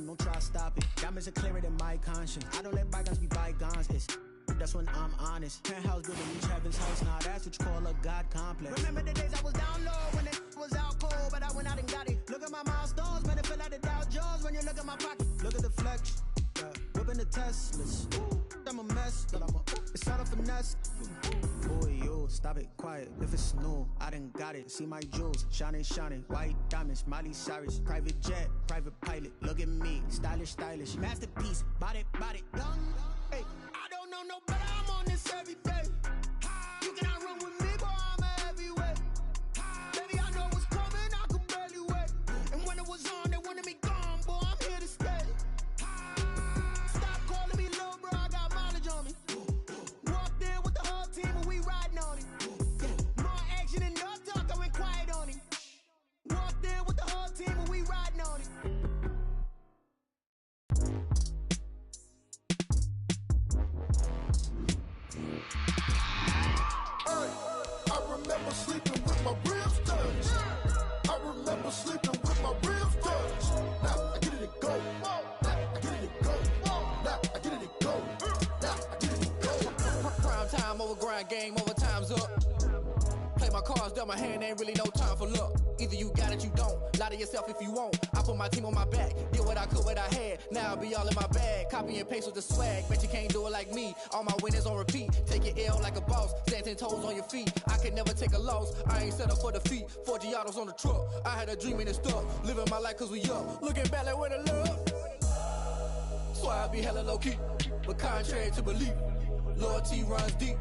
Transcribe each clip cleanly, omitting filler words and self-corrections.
momentum, don't try to stop it. Diamonds are clearer than my conscience. I don't let bygones be bygones. That's when I'm honest. Penthouse building, reach heaven's house. Now that's what you call a God complex. Remember the days I was down low when it was out cold, but I went out and got it. Look at my milestones, man, it feel like the Dow Jones when you look at my pocket. Look at the flex, whipping the Teslas. I'm a mess, but it's all a finesse. Boy, yo, stop it, quiet. If it's new, I done got it. See my jewels, shining, shining. White diamonds, Miley Cyrus. Private jet, private pilot. Look at me, stylish, stylish. Masterpiece, body, young. Hey, I don't know no better, I'm on this every day. You cannot run with me, boy, I'm a heavyweight. Baby, I know what's coming, I could barely wait. And when it was on, they wanted me gone, boy, I'm here to stay. Stop calling me little bro, I got mileage on me. Walked in with the whole team and we riding on it. More action and no talk, I went quiet on it. Walked in with the whole team and we riding on it. I remember sleeping with my ribs touched. I remember sleeping with my ribs touched. Now I get it to go. Now I get it to go. Now I get it to go. Now I get it to go. Prime time over grind game, over time's up. Play my cards, dealt my hand, ain't really no time for luck. Either you got it, you don't. Lie to yourself if you won't. I put my team on my back, did what I could, what I had. Now I'll be all in my bag. Copy and paste with the swag. Bet you can't do it like me. All my winners on repeat. Take your L like a boss. Stand 10 toes on your feet. I can never take a loss. I ain't set up for defeat. 4 Giottos on the truck. I had a dream and it stuck. Living my life cause we up. Looking back like where the love. So I be hella low key. But contrary to belief, loyalty runs deep.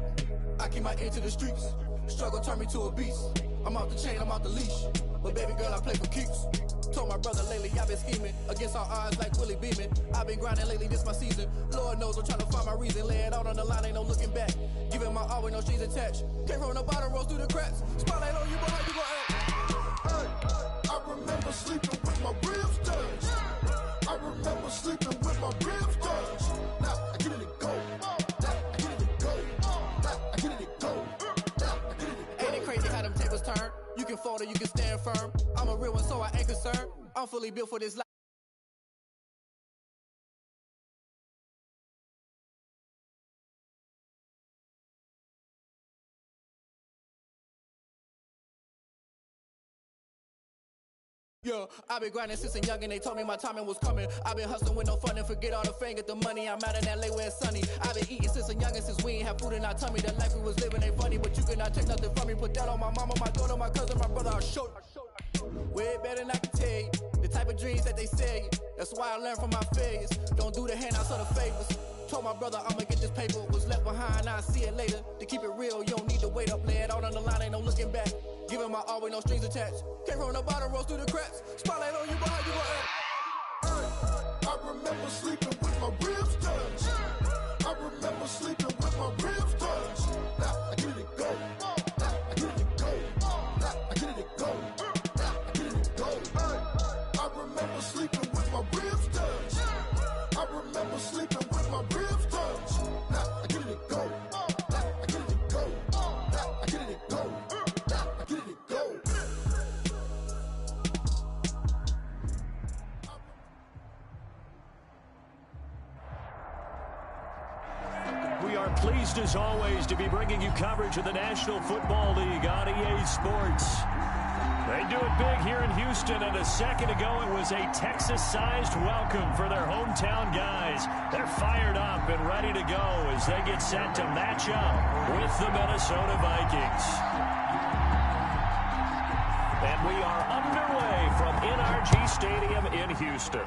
I keep my ear to the streets. Struggle turned me to a beast. I'm out the chain, I'm out the leash. But baby girl, I play for keeps. Told my brother lately, I've been scheming against all odds like Willie Beeman. I've been grinding lately, this my season. Lord knows I'm trying to find my reason. Lay it out on the line, ain't no looking back. Giving my all with no strings attached. Came from the bottom, rose through the cracks. Spotlight on you, but how you gon' act? I remember sleeping with my ribs touched. I remember sleeping with my ribs touched. Now I get it to go. Now I get it to go. Now I get it to go. Now I get it to go. Ain't it crazy how them tables turn? You can fold or you can stand firm. I'm a real one, so I ain't concerned. I'm fully built for this life. Yeah, I've been grinding since a young and they told me my timing was coming. I've been hustling with no fun and forget all the fame, get the money. I'm out in LA where it's sunny. I've been eating since a young and since we ain't have food in our tummy. The life we was living ain't funny, but you cannot take nothing from me. Put that on my mama, my daughter, my cousin, my brother, I'll show you. Way better than I can tell you. The type of dreams that they sell you. That's why I learned from my failures. Don't do the handouts or the favors. Told my brother I'ma get this paper. Was left behind, I'll see it later. To keep it real, you don't need to wait up. Lay it out on the line, ain't no looking back. Giving my all with no strings attached. Came from the bottom, rose through the cracks. Spotlight on you, but how you gon' act? I remember sleeping with my ribs touched. I remember sleeping with my ribs touched. Now I get it to go. Now I get it to go. Now I get it to go. Now I get it to go. I remember sleeping with my ribs touched. I remember sleeping with my ribs touched. Now I get it to go. Now I get it to go. Now I get it to go. Now I get it to go. We are pleased as always to be bringing you coverage of the National Football League on EA Sports. They do it big here in Houston, and a second ago it was a Texas-sized welcome for their hometown guys. They're fired up and ready to go as they get set to match up with the Minnesota Vikings. And we are underway from NRG Stadium in Houston.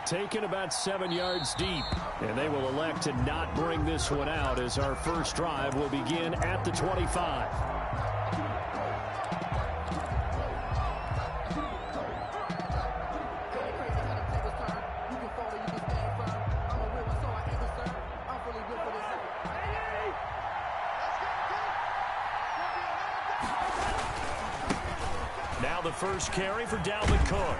Taken about 7 yards deep, and they will elect to not bring this one out as our first drive will begin at the 25. Now the first carry for Dalvin Cook.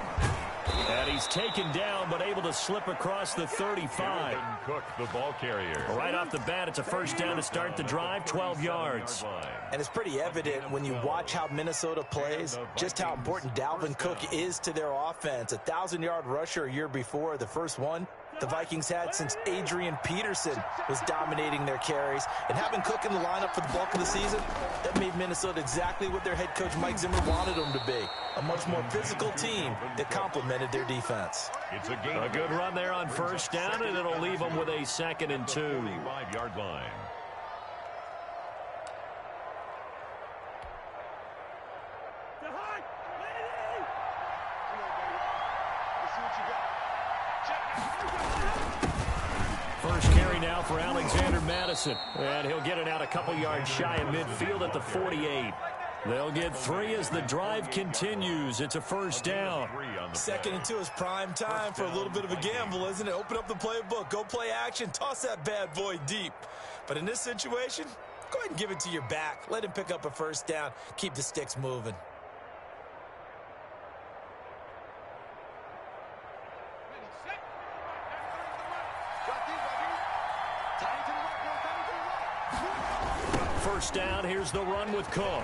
And he he's taken down, but able to slip across the 35. Cook, the ball carrier. Right off the bat, it's a first down to start the drive, 12 yards. And it's pretty evident when you watch how Minnesota plays, just how important Dalvin Cook is to their offense. A 1,000-yard rusher a year before, the first one the Vikings had since Adrian Peterson was dominating their carries. And having Cook in the lineup for the bulk of the season, that made Minnesota exactly what their head coach Mike Zimmer wanted them to be. A much more physical team that complemented their defense. It's a game. A good run there on first down, and it'll leave them with a 2nd and 2. 45-yard line. First carry now for Alexander Madison, and he'll get it out a couple yards shy of midfield at the 48. They'll get 3 as the drive continues. It's a first down. 2nd and 2 is prime time for a little bit of a gamble, isn't it? Open up the playbook, go play action, toss that bad boy deep. But in this situation, go ahead and give it to your back. Let him pick up a first down. Keep the sticks moving. First down, here's the run with Cook.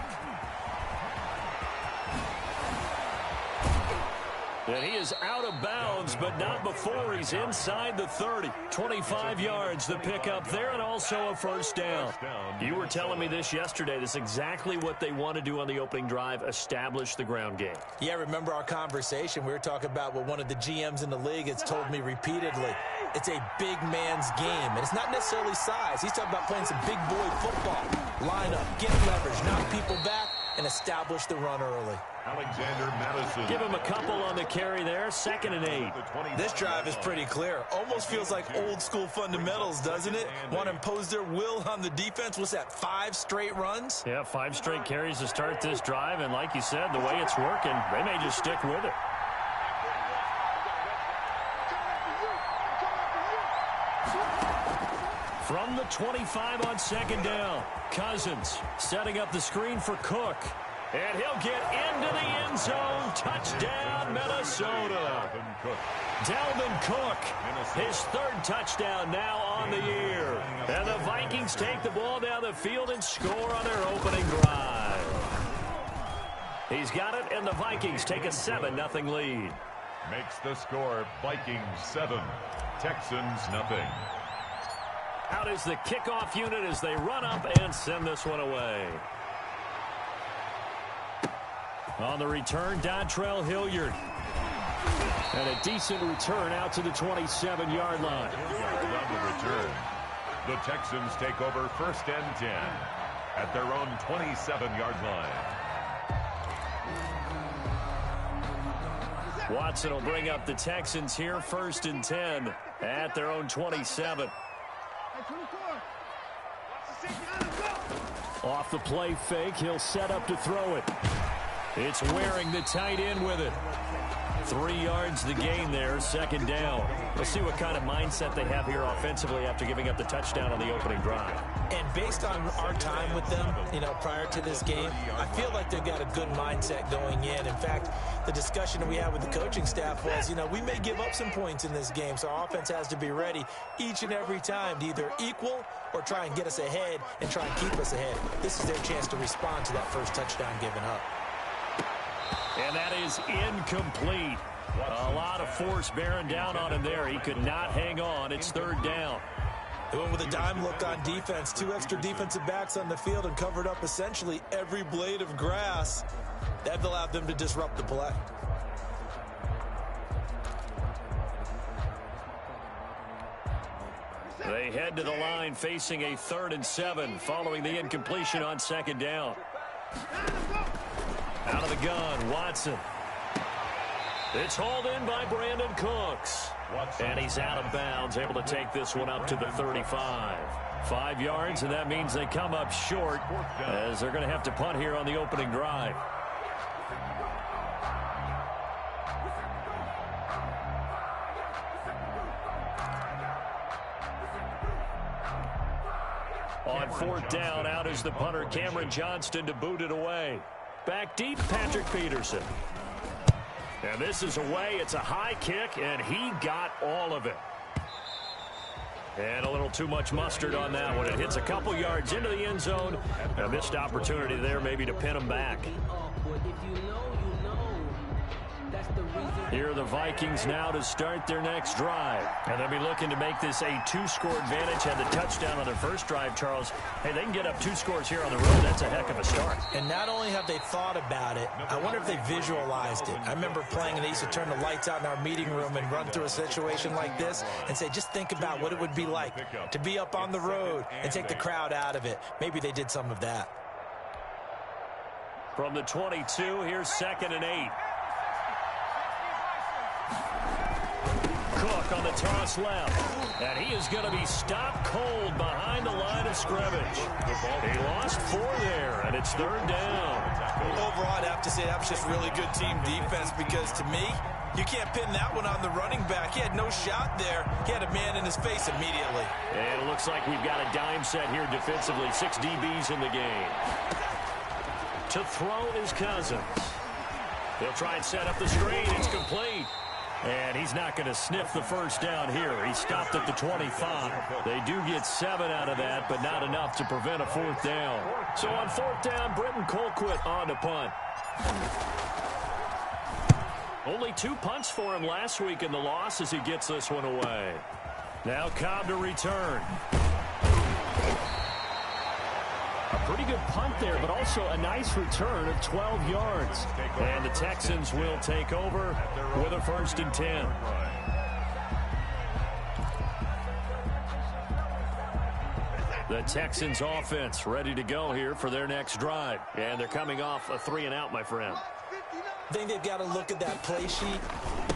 And he is out of bounds, but not before he's inside the 30. 25 yards the pickup there, and also a first down. You were telling me this yesterday. This is exactly what they want to do on the opening drive, establish the ground game. Yeah, remember our conversation. We were talking about what one of the GMs in the league has told me repeatedly. It's a big man's game, and it's not necessarily size. He's talking about playing some big boy football. Line up, get leverage, knock people back, and establish the run early. Alexander Madison. Give him a couple on the carry there, 2nd and 8. This drive is pretty clear. Almost feels like old school fundamentals, doesn't it? Want to impose their will on the defense. What's that, 5 straight runs? Yeah, 5 straight carries to start this drive, and like you said, the way it's working, they may just stick with it. From the 25 on 2nd down, Cousins setting up the screen for Cook. And he'll get into the end zone. Touchdown, Minnesota. Dalvin Cook, his 3rd touchdown now on the year. And the Vikings take the ball down the field and score on their opening drive. He's got it, and the Vikings take a 7-0 lead. Makes the score Vikings 7, Texans nothing. Out is the kickoff unit as they run up and send this one away. On the return, Dontrell Hilliard. And a decent return out to the 27-yard line. On the return, the Texans take over 1st and 10 at their own 27-yard line. Watson will bring up the Texans here, 1st and 10 at their own 27. Off the play fake, he'll set up to throw it. It's Waring, the tight end, with it. 3 yards the gain there, 2nd down. We'll see what kind of mindset they have here offensively after giving up the touchdown on the opening drive. And based on our time with them, prior to this game, I feel like they've got a good mindset going in. In fact, the discussion that we had with the coaching staff was, we may give up some points in this game, so our offense has to be ready each and every time to either equal or try and get us ahead and try and keep us ahead. This is their chance to respond to that first touchdown given up. And that is incomplete. A lot of force bearing down on him there. He could not hang on. It's 3rd down. They went with a dime look on defense. 2 extra defensive backs on the field and covered up essentially every blade of grass. That allowed them to disrupt the play. They head to the line facing a 3rd and 7 following the incompletion on 2nd down. Out of the gun, Watson. It's hauled in by Brandon Cooks. And he's out of bounds, able to take this one up to the 35. 5 yards, and that means they come up short as they're going to have to punt here on the opening drive. On 4th down, out is the punter, Cameron Johnston, to boot it away. Back deep, Patrick Peterson. And this is away. It's a high kick, and he got all of it. And a little too much mustard on that one. It hits a couple yards into the end zone. A missed opportunity there maybe to pin him back. Here are the Vikings now to start their next drive. And they'll be looking to make this a two-score advantage. Had the touchdown on their first drive, Charles. Hey, they can get up 2 scores here on the road. That's a heck of a start. And not only have they thought about it, I wonder if they visualized it. I remember playing and they used to turn the lights out in our meeting room and run through a situation like this and say, just think about what it would be like to be up on the road and take the crowd out of it. Maybe they did some of that. From the 22, here's 2nd and 8. Cook on the toss left, and he is going to be stopped cold behind the line of scrimmage. He lost 4 there, and it's 3rd down. Overall, I'd have to say that was just really good team defense because, to me, you can't pin that one on the running back. He had no shot there. He had a man in his face immediately. And it looks like we've got a dime set here defensively. 6 DBs in the game. To throw is Cousins. They'll try and set up the screen. It's complete. And he's not going to sniff the first down here. He stopped at the 25. They do get 7 out of that, but not enough to prevent a 4th down. So on 4th down, Britton Colquitt on to punt. Only 2 punts for him last week in the loss as he gets this one away. Now Cobb to return. A pretty good punt there, but also a nice return of 12 yards. And the Texans will take over with a 1st and 10. The Texans offense ready to go here for their next drive. And they're coming off a 3-and-out, my friend. I think they've got to look at that play sheet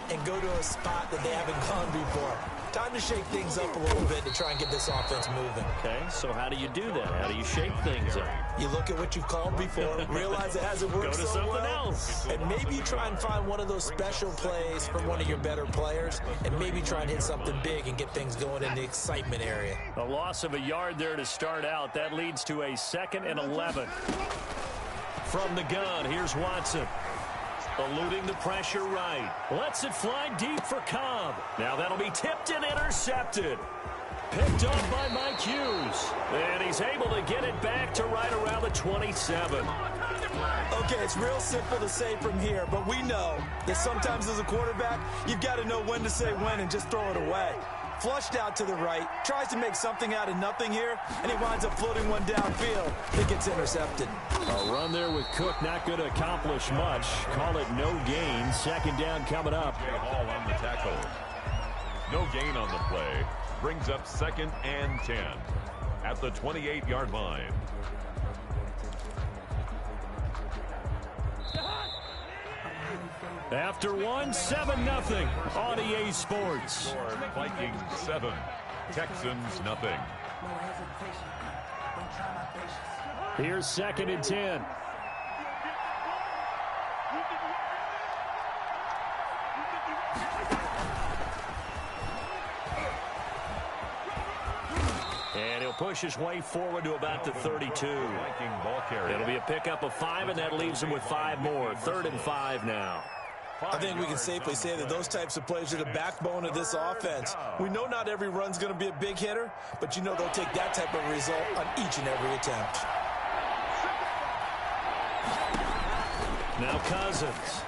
and go to a spot that they haven't gone before. Time to shake things up a little bit to try and get this offense moving. Okay, so how do you do that? How do you shake things up? You look at what you've called before, realize it hasn't worked Go to so something well, else. and maybe you try and find one of those special plays from one of your better players, and maybe try and hit something big and get things going in the excitement area. A loss of a yard there to start out. That leads to a 2nd and 11. From the gun, here's Watson. Eluding the pressure right. Lets it fly deep for Cobb. Now that'll be tipped and intercepted. Picked up by Mike Hughes. And he's able to get it back to right around the 27. Okay, it's real simple to say from here, but we know that sometimes as a quarterback, you've got to know when to say when and just throw it away. Flushed out to the right, tries to make something out of nothing here, and he winds up floating one downfield. It gets intercepted. A run there with Cook, not going to accomplish much. Call it no gain. 2nd down coming up. Hall on the tackle. No gain on the play. Brings up 2nd and 10 at the 28-yard line. After 7-0 on EA Sports. Vikings 7, Texans nothing. Here's 2nd and 10. And he'll push his way forward to about the 32. It'll be a pickup of 5, and that leaves him with 5 more. 3rd and 5 now. I think we can safely say that those types of plays are the backbone of this offense. We know not every run's going to be a big hitter, but you know they'll take that type of result on each and every attempt. Now Cousins.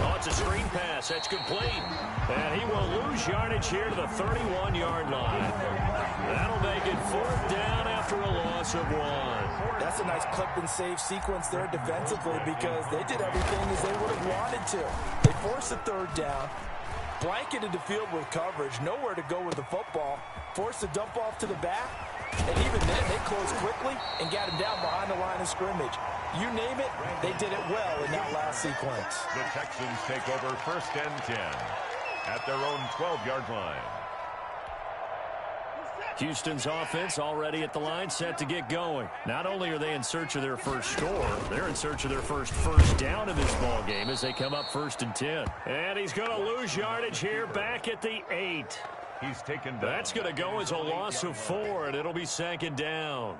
Oh, it's a screen pass. That's complete. And he will lose yardage here to the 31-yard line. That'll make it 4th down after a loss of 1. That's a nice clip and save sequence there defensively because they did everything as they would have wanted to. They forced the 3rd down, blanketed the field with coverage, nowhere to go with the football, forced the dump off to the back, and even then they closed quickly and got him down behind the line of scrimmage. You name it, they did it well in that last sequence. The Texans take over 1st and 10 at their own 12-yard line. Houston's offense already at the line, set to get going. Not only are they in search of their first score, they're in search of their first down in this ball game as they come up 1st and 10. And he's going to lose yardage here back at the 8. He's taken down. That's going to go as a loss of 4, and it'll be 2nd down.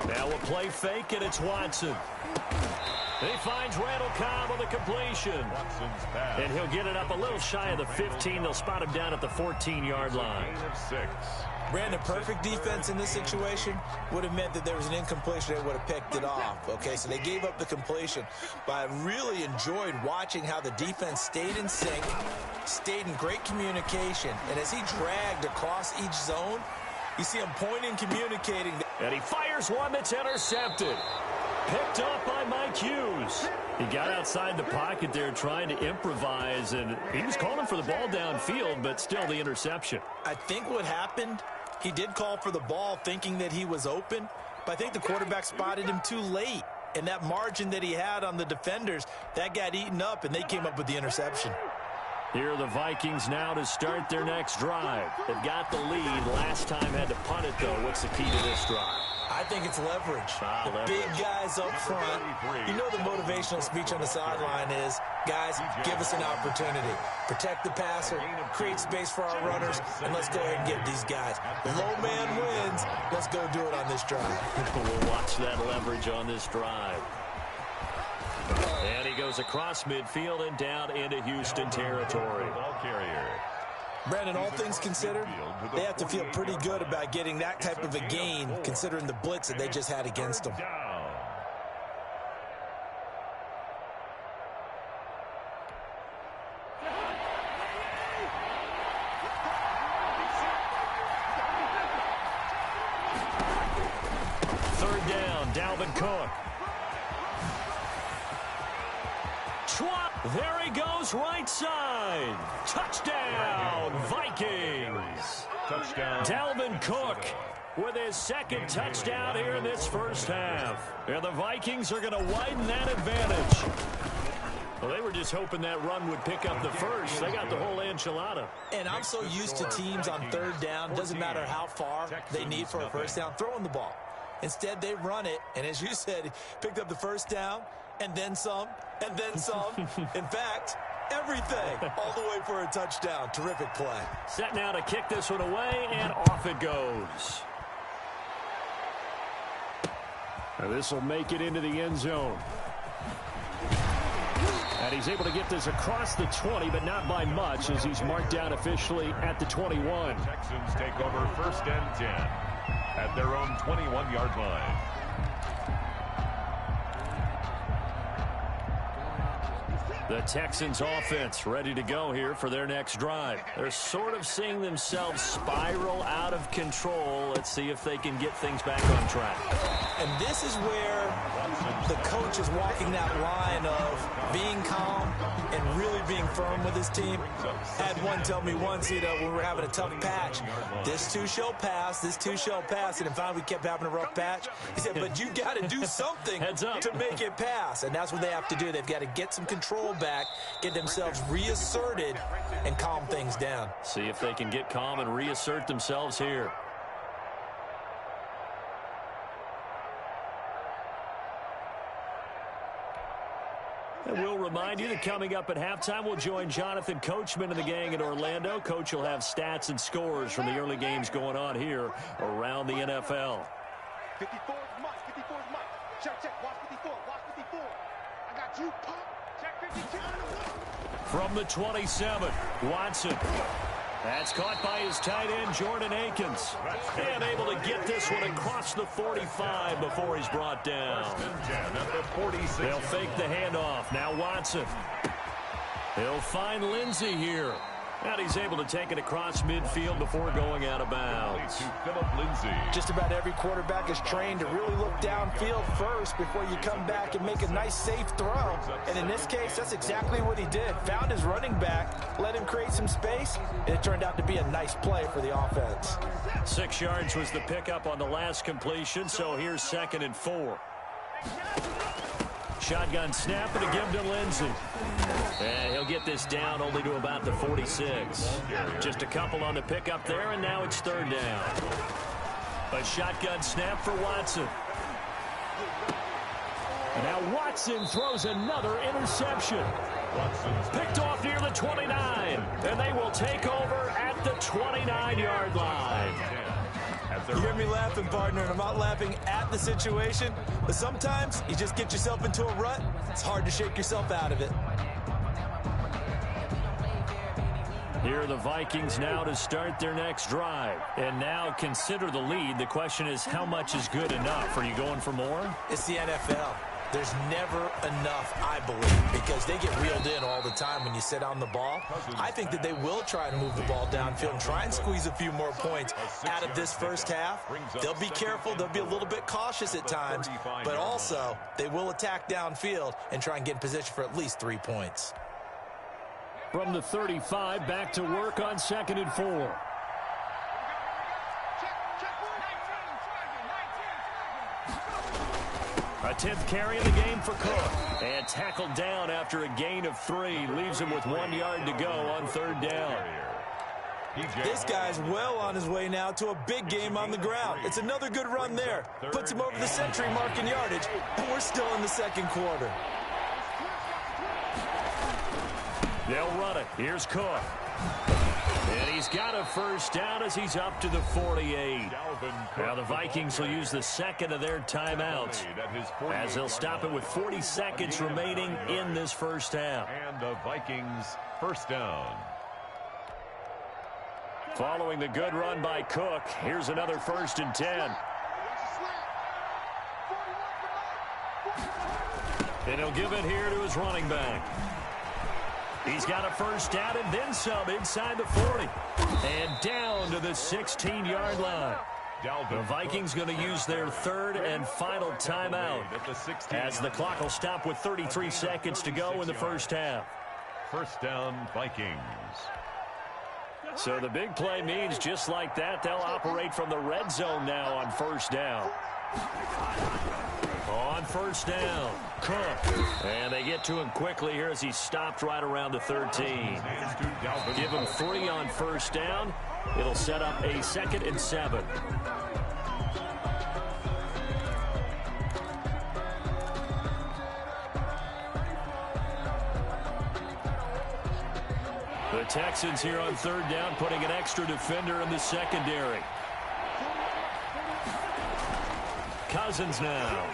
Now a play fake, and it's Watson. He finds Randall Cobb on the completion. And he'll get it up a little shy of the 15. They'll spot him down at the 14-yard line. Brandon, perfect defense in this situation would have meant that there was an incompletion. They would have picked it off. Okay, so they gave up the completion. But I really enjoyed watching how the defense stayed in sync, stayed in great communication. And as he dragged across each zone, you see him pointing, communicating. And he fires one that's intercepted. Picked up by Mike Hughes. He got outside the pocket there trying to improvise, and he was calling for the ball downfield, but still the interception. I think what happened, he did call for the ball thinking that he was open, but I think the quarterback spotted him too late. And that margin that he had on the defenders, that got eaten up, and they came up with the interception. Here are the Vikings now to start their next drive. They've got the lead. Last time had to punt it, though. What's the key to this drive? I think it's leverage. Big guys up front. You know the motivational speech on the sideline is, guys, give us an opportunity. Protect the passer, create space for our runners, and let's go ahead and get these guys. Low man wins. Let's go do it on this drive. We'll watch that leverage on this drive. And he goes across midfield and down into Houston territory. Brandon, all things considered, they have to feel pretty good about getting that type of a gain considering the blitz that they just had against them. Third down, Dalvin Cook. There he goes, right side. Touchdown, Vikings. Touchdown. Dalvin Cook with his second touchdown here in this first half. And the Vikings are going to widen that advantage. Well, they were just hoping that run would pick up the first. They got the whole enchilada. And I'm so used to teams on third down, doesn't matter how far they need for a first down, throwing the ball. Instead, they run it, and as you said, picked up the first down, and then some, and then some. In fact, everything, all the way for a touchdown. Terrific play. Set now to kick this one away, and off it goes. Now this will make it into the end zone. And he's able to get this across the 20, but not by much, as he's marked down officially at the 21. Texans take over first and 10 at their own 21-yard line. The Texans offense ready to go here for their next drive. They're sort of seeing themselves spiral out of control. Let's see if they can get things back on track. And this is where the coach is walking that line of being calm and really being firm with his team. Had one tell me once, when we were having a tough patch, this too shall pass, this too shall pass. And finally we kept having a rough patch. He said, but you got to do something to make it pass. And that's what they have to do. They've got to get some control back, get themselves reasserted, and calm things down. See if they can get calm and reassert themselves here. And we'll remind you that coming up at halftime, we'll join Jonathan Coachman and the gang in Orlando. Coach will have stats and scores from the early games going on here around the NFL. 54 is Mike. 54 is Mike. Check. Watch 54. Watch 54. I got you. Check 52. From the 27, Watson. That's caught by his tight end, Jordan Akins. And able to get this one across the 45 before he's brought down. They'll fake the handoff. Now Watson. He'll find Lindsey here. And he's able to take it across midfield before going out of bounds. Just about every quarterback is trained to really look downfield first before you come back and make a nice, safe throw. And in this case, that's exactly what he did. Found his running back, let him create some space, and it turned out to be a nice play for the offense. 6 yards was the pickup on the last completion, so here's 2nd and 4. Shotgun snap and a give to Lindsey. And he'll get this down only to about the 46. Just a couple on the pickup there, and now it's 3rd down. A shotgun snap for Watson. And now Watson throws another interception. Picked off near the 29. And they will take over at the 29-yard line. You hear me laughing, partner, and I'm not laughing at the situation, but sometimes you just get yourself into a rut. It's hard to shake yourself out of it. Here are the Vikings now to start their next drive. And now consider the lead. The question is, how much is good enough? Are you going for more? It's the NFL. There's never enough, I believe, because they get reeled in all the time when you sit on the ball. I think that they will try to move the ball downfield and try and squeeze a few more points out of this first half. They'll be careful. They'll be a little bit cautious at times, but also they will attack downfield and try and get in position for at least 3 points. From the 35, back to work on 2nd and 4. A 10th carry in the game for Cook. And tackled down after a gain of 3. Leaves him with 1 yard to go on 3rd down. This guy's well on his way now to a big game on the ground. It's another good run there. Puts him over the century mark in yardage, and we're still in the second quarter. They'll run it. Here's Cook. And he's got a first down as he's up to the 48. Now the Vikings will use the second of their timeouts as they'll stop it with 40 seconds remaining in this first half. And the Vikings first down. Following the good run by Cook, here's another 1st and 10. And he'll give it here to his running back. He's got a first down and then some inside the 40. And down to the 16-yard line. The Vikings going to use their 3rd and final timeout as the clock will stop with 33 seconds to go in the first half. First down, Vikings. So the big play means just like that, they'll operate from the red zone now on 1st down. On 1st down, Cook. And they get to him quickly here as he stopped right around the 13. Give him 3 on 1st down. It'll set up a 2nd and 7. The Texans here on 3rd down, putting an extra defender in the secondary. Cousins now.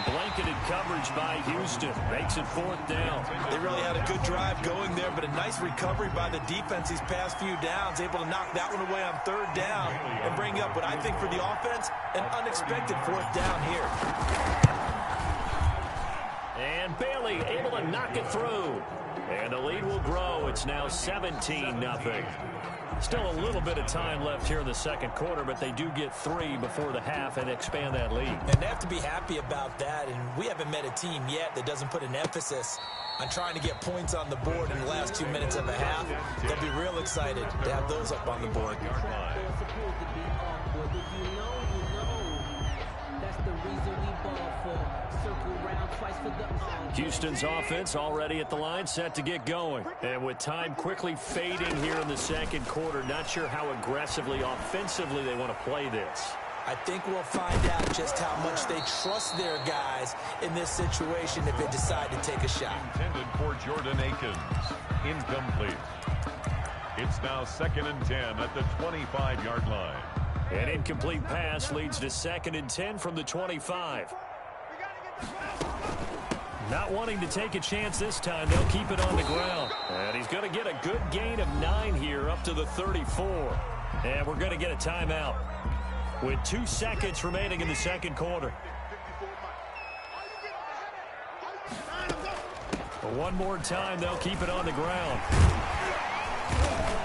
Blanketed coverage by Houston. Makes it 4th down. They really had a good drive going there, but a nice recovery by the defense these past few downs. Able to knock that one away on 3rd down and bring up what I think for the offense, an unexpected 4th down here. And Bailey able to knock it through. And the lead will grow. It's now 17-0. Still a little bit of time left here in the second quarter, but they do get 3 before the half and expand that lead. And they have to be happy about that, and we haven't met a team yet that doesn't put an emphasis on trying to get points on the board in the last 2 minutes of a half. They'll be real excited to have those up on the board. Houston's offense already at the line, set to get going. And with time quickly fading here in the second quarter, not sure how aggressively, offensively they want to play this. I think we'll find out just how much they trust their guys in this situation if they decide to take a shot. Intended for Jordan Akins. Incomplete. It's now 2nd and 10 at the 25-yard line. An incomplete pass leads to 2nd and 10 from the 25. Not wanting to take a chance this time, they'll keep it on the ground. And he's going to get a good gain of 9 here up to the 34. And we're going to get a timeout with 2 seconds remaining in the second quarter. One more time, they'll keep it on the ground.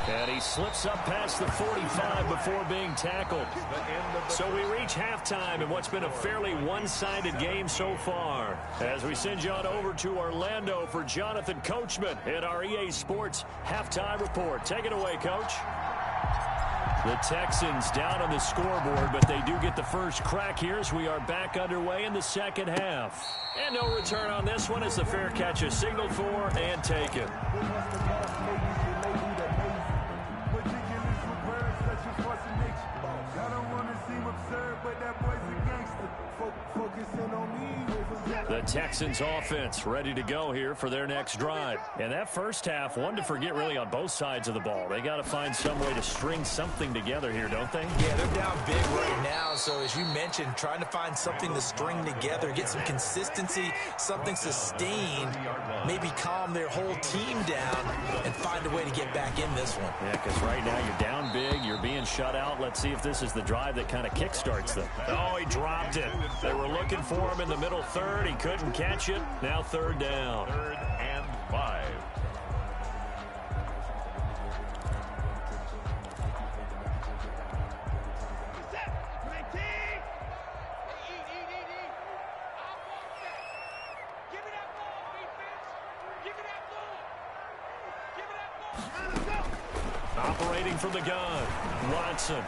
And he slips up past the 45 before being tackled. So we reach halftime in what's been a fairly one-sided game so far. As we send you on over to Orlando for Jonathan Coachman in our EA Sports Halftime Report. Take it away, Coach. The Texans down on the scoreboard, but they do get the first crack here as we are back underway in the second half. And no return on this one as the fair catch is signaled for and taken. The Texans offense ready to go here for their next drive. And that first half, one to forget really on both sides of the ball. They got to find some way to string something together here, don't they? Yeah, they're down big right now. So as you mentioned, trying to find something to string together, get some consistency, something sustained, maybe calm their whole team down and find a way to get back in this one. Yeah, because right now you're down big, you're being shut out. Let's see if this is the drive that kind of kickstarts them. Oh, he dropped it. They were looking for him in the middle third. He couldn't catch it. Now third down. 3rd and 5. Operating from the gun, Watson.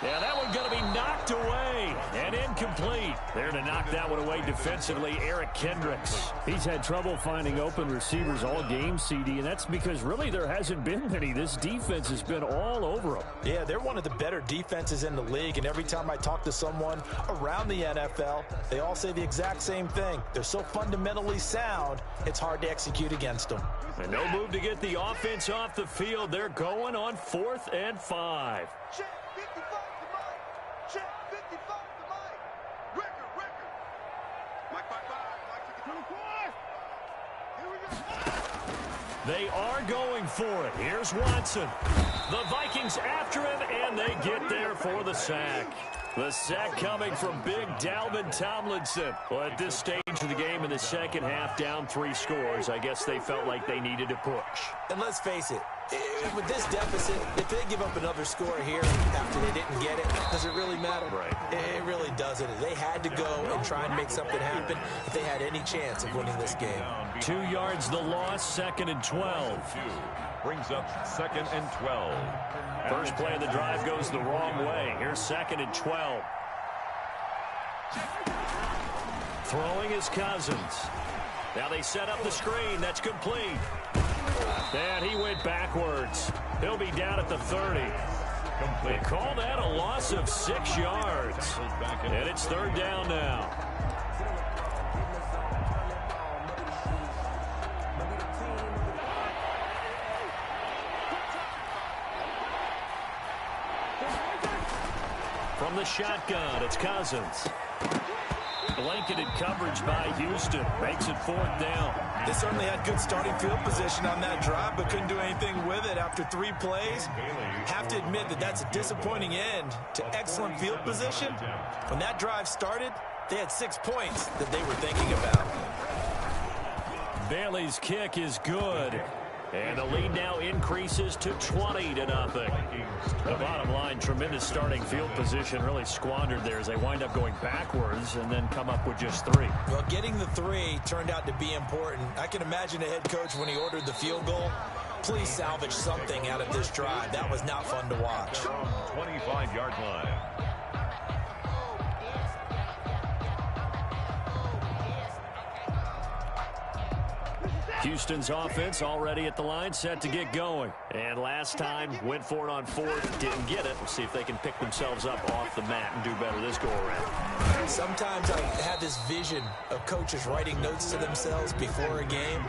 Yeah, that one going to be knocked away and incomplete. There to knock that one away defensively, Eric Kendricks. He's had trouble finding open receivers all game, CD, and that's because really there hasn't been many. This defense has been all over them. Yeah, they're one of the better defenses in the league, and every time I talk to someone around the NFL, they all say the exact same thing. They're so fundamentally sound, it's hard to execute against them. And no move to get the offense off the field. They're going on 4th and 5. Check 55 to Mike. Check 55 to Mike. Record. Mike 5-5. Mike 24. Here we go. They are going for it. Here's Watson. The Vikings after him, and they get there for the sack. The sack coming from big Dalvin Tomlinson. Well, at this stage of the game in the second half, down 3 scores, I guess they felt like they needed to push. And let's face it, with this deficit, if they give up another score here after they didn't get it, does it really matter? Right. It really doesn't. They had to go and try and make something happen if they had any chance of winning this game. 2 yards the loss, 2nd and 12. Brings up 2nd and 12. First play of the drive goes the wrong way. Here's 2nd and 12. Throwing is Cousins. Now they set up the screen. That's complete. And he went backwards. He'll be down at the 30. They call that a loss of 6 yards. And it's 3rd down now. From the shotgun, it's Cousins. Blanketed coverage by Houston. Makes it 4th down. They certainly had good starting field position on that drive, but couldn't do anything with it after 3 plays. Have to admit that that's a disappointing end to excellent field position. When that drive started, they had 6 points that they were thinking about. Bailey's kick is good. And the lead now increases to 20-0. The bottom line, tremendous starting field position, really squandered there as they wind up going backwards and then come up with just 3. Well, getting the 3 turned out to be important. I can imagine the head coach when he ordered the field goal. Please salvage something out of this drive. That was not fun to watch. 25-yard line. Houston's offense already at the line, set to get going. And last time, went for it on 4th, didn't get it. We'll see if they can pick themselves up off the mat and do better this go-around. Sometimes I have this vision of coaches writing notes to themselves before a game,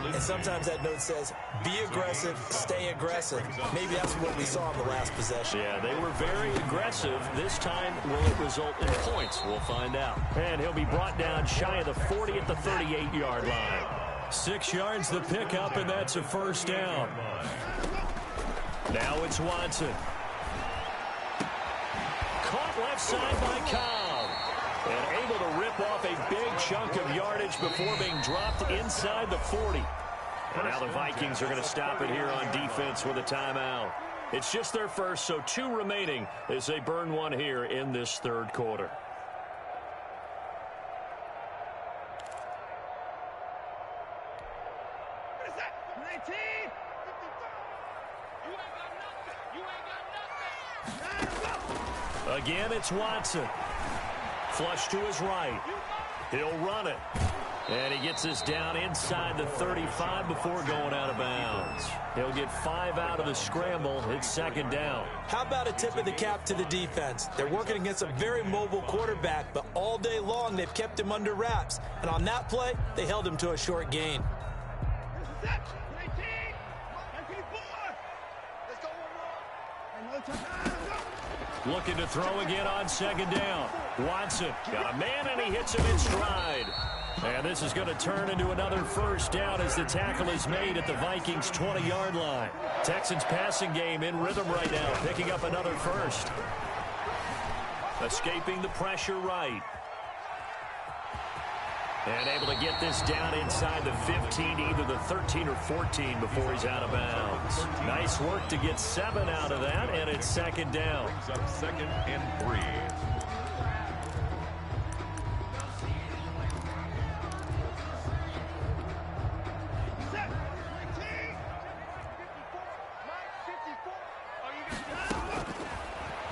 and sometimes that note says, be aggressive, stay aggressive. Maybe that's what we saw in the last possession. Yeah, they were very aggressive. This time, will it result in points? We'll find out. And he'll be brought down shy of the 40 at the 38-yard line. 6 yards the pickup, and that's a 1st down. Now it's Watson. Caught left side by Cobb. And able to rip off a big chunk of yardage before being dropped inside the 40. And now the Vikings are going to stop it here on defense with a timeout. It's just their first, so 2 remaining as they burn one here in this 3rd quarter. Again, it's Watson. Flush to his right. He'll run it. And he gets us down inside the 35 before going out of bounds. He'll get 5 out of the scramble. It's second down. How about a tip of the cap to the defense? They're working against a very mobile quarterback, but all day long they've kept him under wraps. And on that play, they held him to a short gain. Looking to throw again on second down. Watson got a man, and he hits him in stride. And this is going to turn into another first down as the tackle is made at the Vikings' 20-yard line. Texans passing game in rhythm right now, picking up another first. Escaping the pressure right. And able to get this down inside the 15, either the 13 or 14 before he's out of bounds. Nice work to get 7 out of that, and it's second down. Brings up second and 3.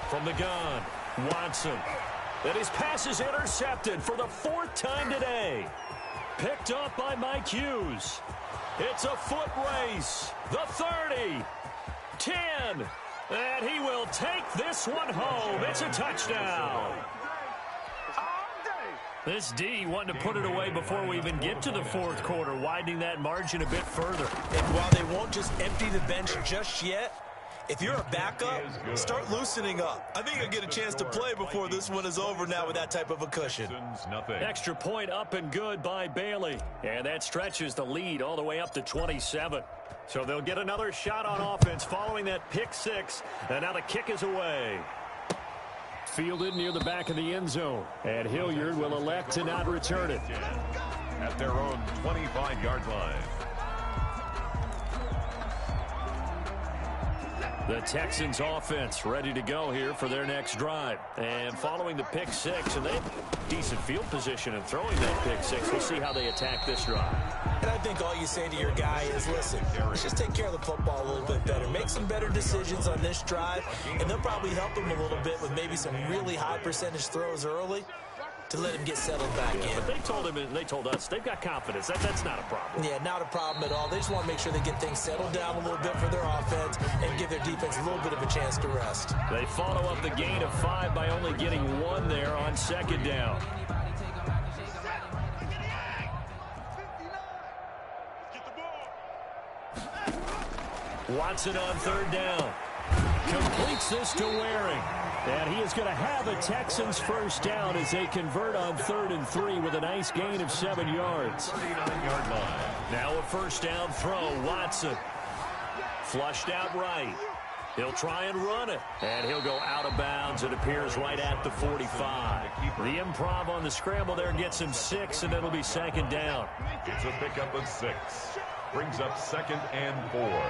From the gun, Watson. And his pass is intercepted for the 4th time today. Picked up by Mike Hughes. It's a foot race. The 30, 10, and he will take this one home. It's a touchdown. This D wanting to put it away before we even get to the 4th quarter, widening that margin a bit further. And while they won't just empty the bench just yet, if you're a backup, start loosening up. I think you'll get a chance to play before this one is over now with that type of a cushion. Extra point up and good by Bailey. And that stretches the lead all the way up to 27. So they'll get another shot on offense following that pick 6. And now the kick is away. Fielded near the back of the end zone. And Hilliard will elect to not return it. At their own 25-yard line. The Texans offense ready to go here for their next drive. And following the pick 6, and they have decent field position in throwing that pick 6. We'll see how they attack this drive. And I think all you say to your guy is, listen, let's just take care of the football a little bit better. Make some better decisions on this drive, and they'll probably help him a little bit with maybe some really high percentage throws early to let him get settled back in. But they told him, and they told us, they've got confidence. That's not a problem. Yeah, not a problem at all. They just want to make sure they get things settled down a little bit for their offense and give their defense a little bit of a chance to rest. They follow up the gain of 5 by only getting 1 there on second down. Watson on 3rd down. Completes this to Waring. And he is going to have a Texans first down as they convert on 3rd and 3 with a nice gain of 7 yards. 39-yard line. Now a first down throw. Watson. Flushed out right. He'll try and run it. And he'll go out of bounds. It appears right at the 45. The improv on the scramble there gets him 6, and it'll be second down. It's a pickup of 6. Brings up second and 4.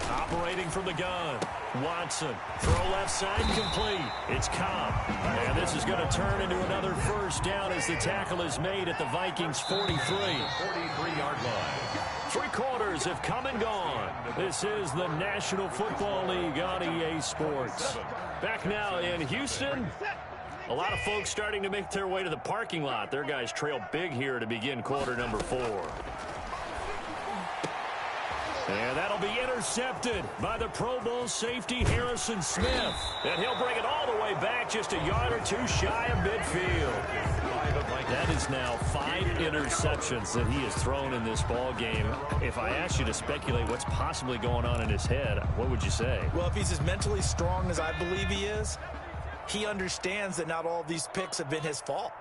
Operating from the gun. Watson. Throw left side complete. It's Cobb. And this is going to turn into another first down as the tackle is made at the Vikings' 43. 43-yard line. 3 quarters have come and gone. This is the National Football League on EA Sports. Back now in Houston. A lot of folks starting to make their way to the parking lot. Their guys trail big here to begin quarter number 4. And that'll be intercepted by the Pro Bowl safety Harrison Smith. And he'll bring it all the way back just a yard or 2 shy of midfield. That is now 5 interceptions that he has thrown in this ball game. If I asked you to speculate what's possibly going on in his head, what would you say? Well, if he's as mentally strong as I believe he is, he understands that not all of these picks have been his fault.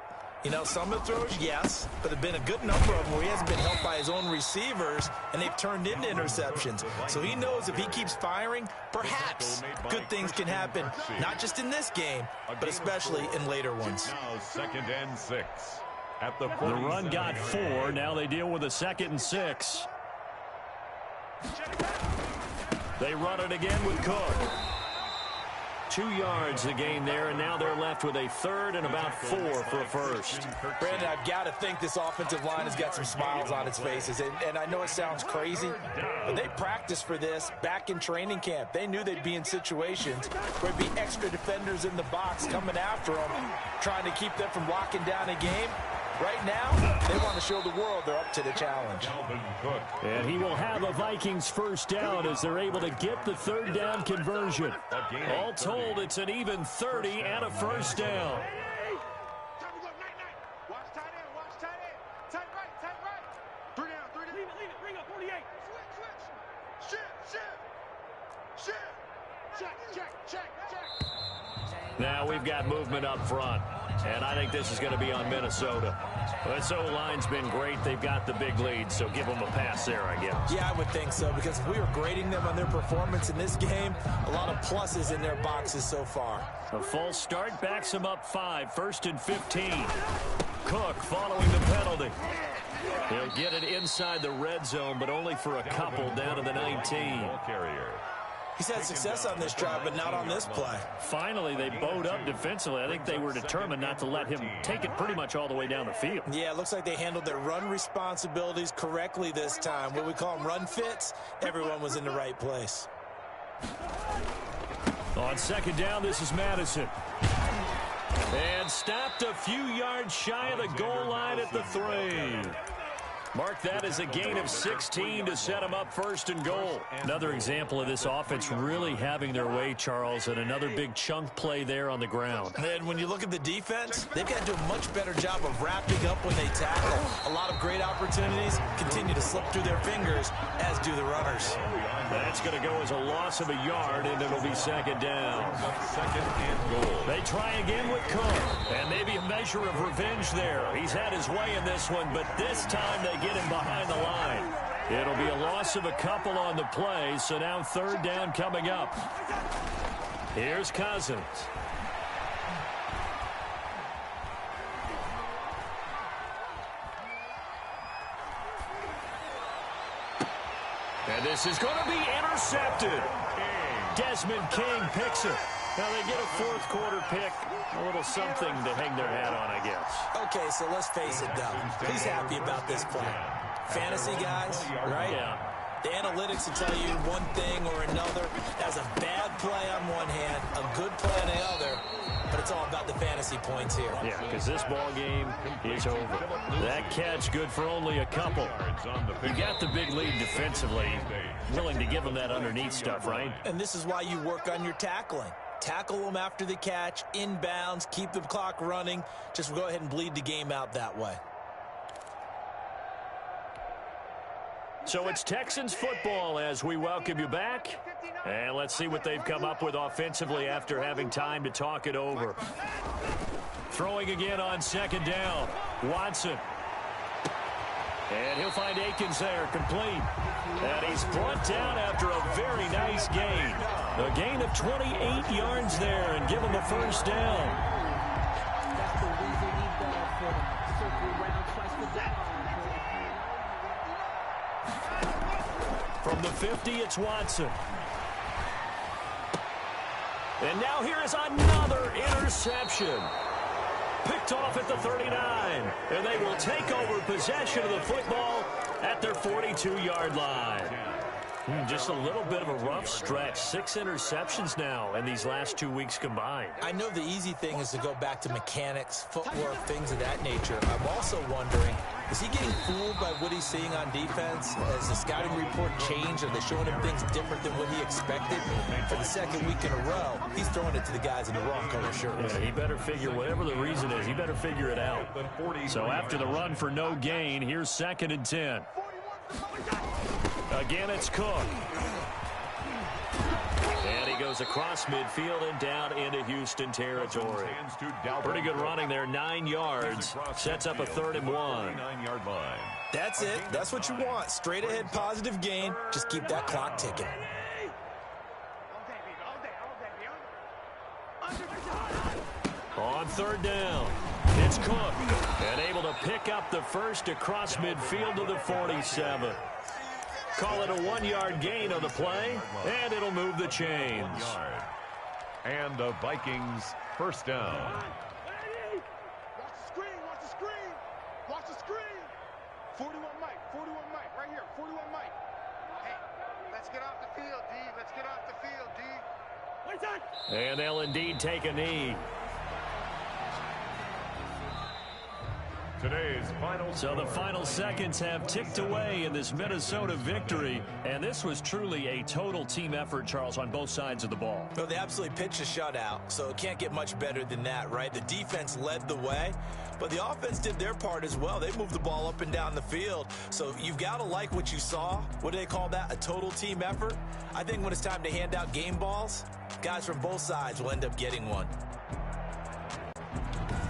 You know, some of the throws, yes, but there have been a good number of them where he hasn't been helped by his own receivers, and they've turned into interceptions. So he knows if he keeps firing, perhaps good things can happen, not just in this game, but especially in later ones. Now second and 6. At the run got 4. Now they deal with a 2nd and 6. They run it again with Cook. 2 yards the gain there, and now they're left with a 3rd and about 4 for a first. Brandon, I've got to think this offensive line has got some smiles on its faces, and I know it sounds crazy, but they practiced for this back in training camp. They knew they'd be in situations where there'd be extra defenders in the box coming after them, trying to keep them from locking down a game, Right now, they want to show the world they're up to the challenge. And he will have a Vikings first down as they're able to get the third down conversion. All told, it's an even 30 and a first down. Now we've got movement up front, and I think this is going to be on Minnesota. This O-line's been great. They've got the big lead, so give them a pass there, I guess. Yeah, I would think so, because if we were grading them on their performance in this game, a lot of pluses in their boxes so far. A false start backs them up 5, 1st and 15. Cook following the penalty. He'll get it inside the red zone, but only for a couple down to the 19. He's had success on this drive, but not on this play. Finally, they bowed up defensively. I think they were determined not to let him take it pretty much all the way down the field. Yeah, it looks like they handled their run responsibilities correctly this time. What we call them run fits, everyone was in the right place. On second down, this is Madison. And stopped a few yards shy of the goal line at the 3. Mark that as a gain of 16 to set them up 1st and goal. Another example of this offense really having their way, Charles, and another big chunk play there on the ground. And when you look at the defense, they've got to do a much better job of wrapping up when they tackle. A lot of great opportunities continue to slip through their fingers, as do the runners. That's going to go as a loss of a yard, and it'll be second down. 2nd and goal. They try again with Cook, and maybe a measure of revenge there. He's had his way in this one, but this time they get him behind the line. It'll be a loss of a couple on the play, so now 3rd down coming up. Here's Cousins. And this is going to be intercepted. Desmond King picks it. Now they get a 4th quarter pick. A little something to hang their hat on, I guess. Okay, so let's face it, though. He's happy about this play. Fantasy guys, right? Yeah. The analytics will tell you one thing or another. That's a bad play on one hand, a good play on the other. But it's all about the fantasy points here. Yeah, because this ball game is over. That catch good for only a couple. You got the big lead defensively. Willing to give them that underneath stuff, right? And this is why you work on your tackling. Tackle them after the catch, inbounds, keep the clock running. Just go ahead and bleed the game out that way. So it's Texans football as we welcome you back. And let's see what they've come up with offensively after having time to talk it over. Throwing again on second down. Watson. And he'll find Akins there, complete. And he's brought down after a very nice gain. A gain of 28 yards there and give him a first down. From the 50, it's Watson. And now here is another interception. Picked off at the 39. And they will take over possession of the football at their 42-yard line. Just a little bit of a rough stretch. 6 interceptions now in these last 2 weeks combined. I know the easy thing is to go back to mechanics, footwork, things of that nature. I'm also wondering, is he getting fooled by what he's seeing on defense? Has the scouting report changed? Are they showing him things different than what he expected? For the second week in a row, he's throwing it to the guys in the wrong color shirts. Yeah, he better figure, whatever the reason is, he better figure it out. So after the run for no gain, here's 2nd and 10. Again, it's Cook. And he goes across midfield and down into Houston territory. Pretty good running there, 9 yards. Sets up a 3rd and 1. That's it. That's what you want. Straight ahead, positive gain. Just keep that clock ticking. On 3rd down, it's Cook. And able to pick up the first across midfield to the 47. Call it a 1-yard gain on the play, and it'll move the chains. And the Vikings first down. Watch the screen, watch the screen. Watch the screen. 41 Mike, 41 Mike, right here, 41 Mike. Hey, let's get off the field, D. Let's get off the field, D. And they'll indeed take a knee. Today's final So the score. final seconds have ticked away in this Minnesota victory, and this was truly a total team effort, Charles, on both sides of the ball. Well, they absolutely pitched a shutout, so it can't get much better than that, right? The defense led the way, but the offense did their part as well. They moved the ball up and down the field, so you've got to like what you saw. What do they call that? A total team effort? I think when it's time to hand out game balls, guys from both sides will end up getting one.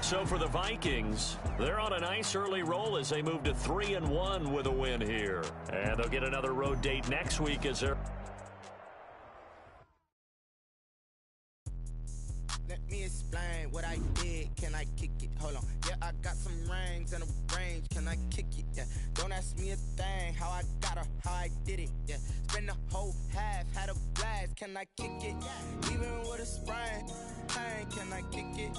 So for the Vikings, they're on a nice early roll as they move to 3-1 with a win here. And they'll get another road date next week as they're... Let me explain what I did. Can I kick it? Hold on. Yeah, I got some rings and a range. Can I kick it? Yeah. Don't ask me a thing. How I got her, how I did it. Yeah. Spend the whole half, had a blast. Can I kick it? Even with a sprain, can I kick it?